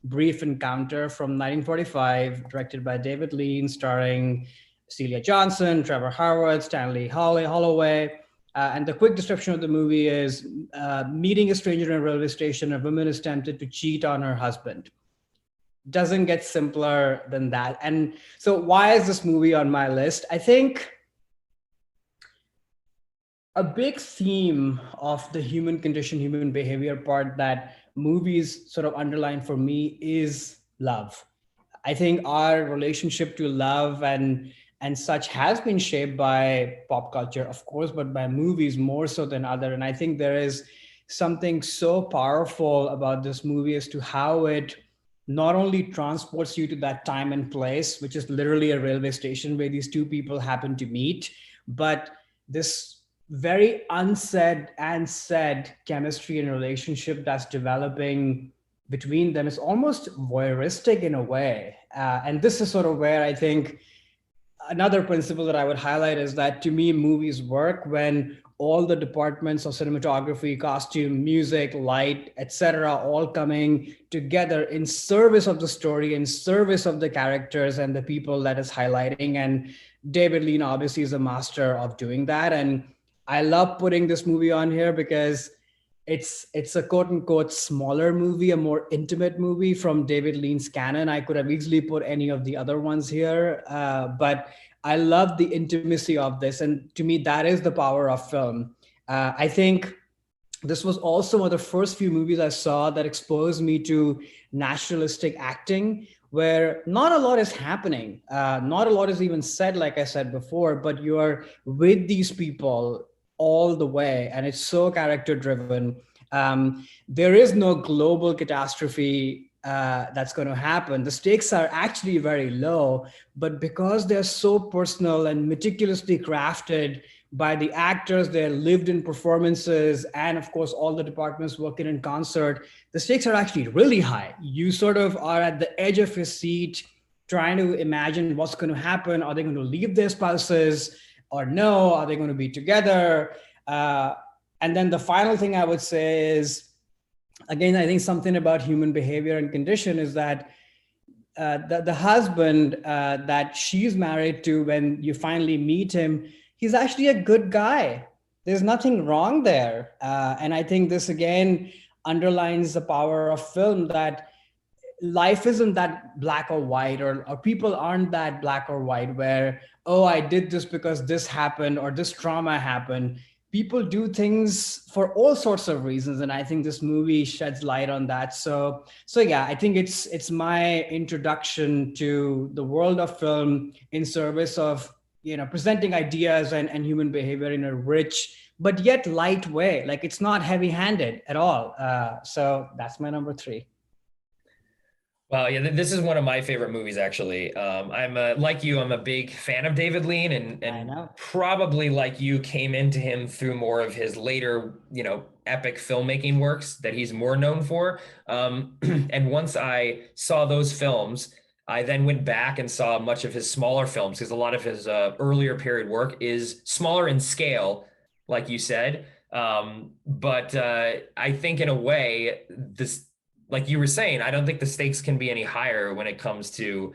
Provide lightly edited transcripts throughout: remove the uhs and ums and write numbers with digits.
Brief Encounter from 1945, directed by David Lean, starring Celia Johnson, Trevor Howard, Stanley Holloway. And the quick description of the movie is meeting a stranger in a railway station, a woman is tempted to cheat on her husband. Doesn't get simpler than that. And so why is this movie on my list? I think a big theme of the human condition, human behavior part that movies sort of underline for me is love. I think our relationship to love and such has been shaped by pop culture, of course, but by movies more so than other. And I think there is something so powerful about this movie as to how it not only transports you to that time and place, which is literally a railway station where these two people happen to meet, but this very unsaid and said chemistry and relationship that's developing between them is almost voyeuristic in a way. And this is sort of where I think another principle that I would highlight is that to me, movies work when all the departments of cinematography, costume, music, light, etc., all coming together in service of the story, in service of the characters and the people that is highlighting. And David Lean obviously is a master of doing that. And I love putting this movie on here because it's a quote unquote smaller movie, a more intimate movie from David Lean's canon. I could have easily put any of the other ones here, but I love the intimacy of this. And to me, that is the power of film. I think this was also one of the first few movies I saw that exposed me to naturalistic acting, where not a lot is happening. Not a lot is even said, like I said before, but you are with these people all the way, and it's so character driven. There is no global catastrophe that's going to happen. The stakes are actually very low, but because they're so personal and meticulously crafted by the actors, their lived in performances, and of course, all the departments working in concert, the stakes are actually really high. You sort of are at the edge of your seat, trying to imagine what's going to happen. Are they going to leave their spouses? Or no, are they going to be together? And then the final thing I would say is, again, I think something about human behavior and condition is that the husband that she's married to, when you finally meet him, he's actually a good guy. There's nothing wrong there. And I think this, again, underlines the power of film, that life isn't that black or white, or people aren't that black or white where, oh, I did this because this happened or this trauma happened. People do things for all sorts of reasons. And I think this movie sheds light on that. So yeah, I think it's my introduction to the world of film in service of, presenting ideas and human behavior in a rich, but yet light way. Like, it's not heavy handed at all. So that's my number 3. Well, yeah, this is one of my favorite movies, actually. I'm like you, I'm a big fan of David Lean, and probably like you, came into him through more of his later, epic filmmaking works that he's more known for. And once I saw those films, I then went back and saw much of his smaller films, because a lot of his earlier period work is smaller in scale, like you said. But I think in a way, this, like you were saying, I don't think the stakes can be any higher when it comes to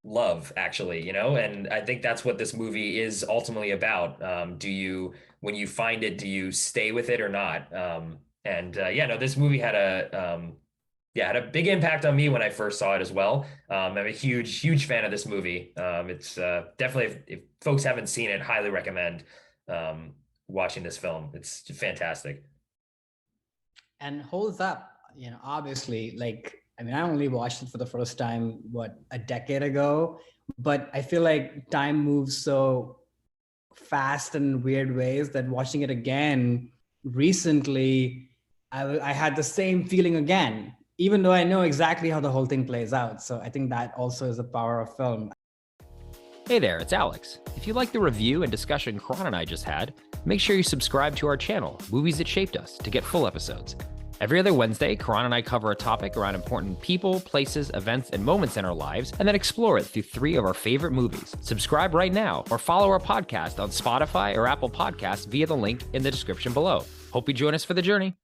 love, actually, and I think that's what this movie is ultimately about. When you find it, do you stay with it or not? This movie had a big impact on me when I first saw it as well. I'm a huge fan of this movie. It's definitely, if folks haven't seen it, highly recommend watching this film. It's fantastic. And holds up. Obviously, I only watched it for the first time, a decade ago, but I feel like time moves so fast in weird ways that watching it again recently, I had the same feeling again, even though I know exactly how the whole thing plays out. So I think that also is the power of film. Hey there, it's Alex. If you like the review and discussion Karan and I just had, make sure you subscribe to our channel, Movies That Shaped Us, to get full episodes. Every other Wednesday, Karan and I cover a topic around important people, places, events, and moments in our lives, and then explore it through 3 of our favorite movies. Subscribe right now, or follow our podcast on Spotify or Apple Podcasts via the link in the description below. Hope you join us for the journey.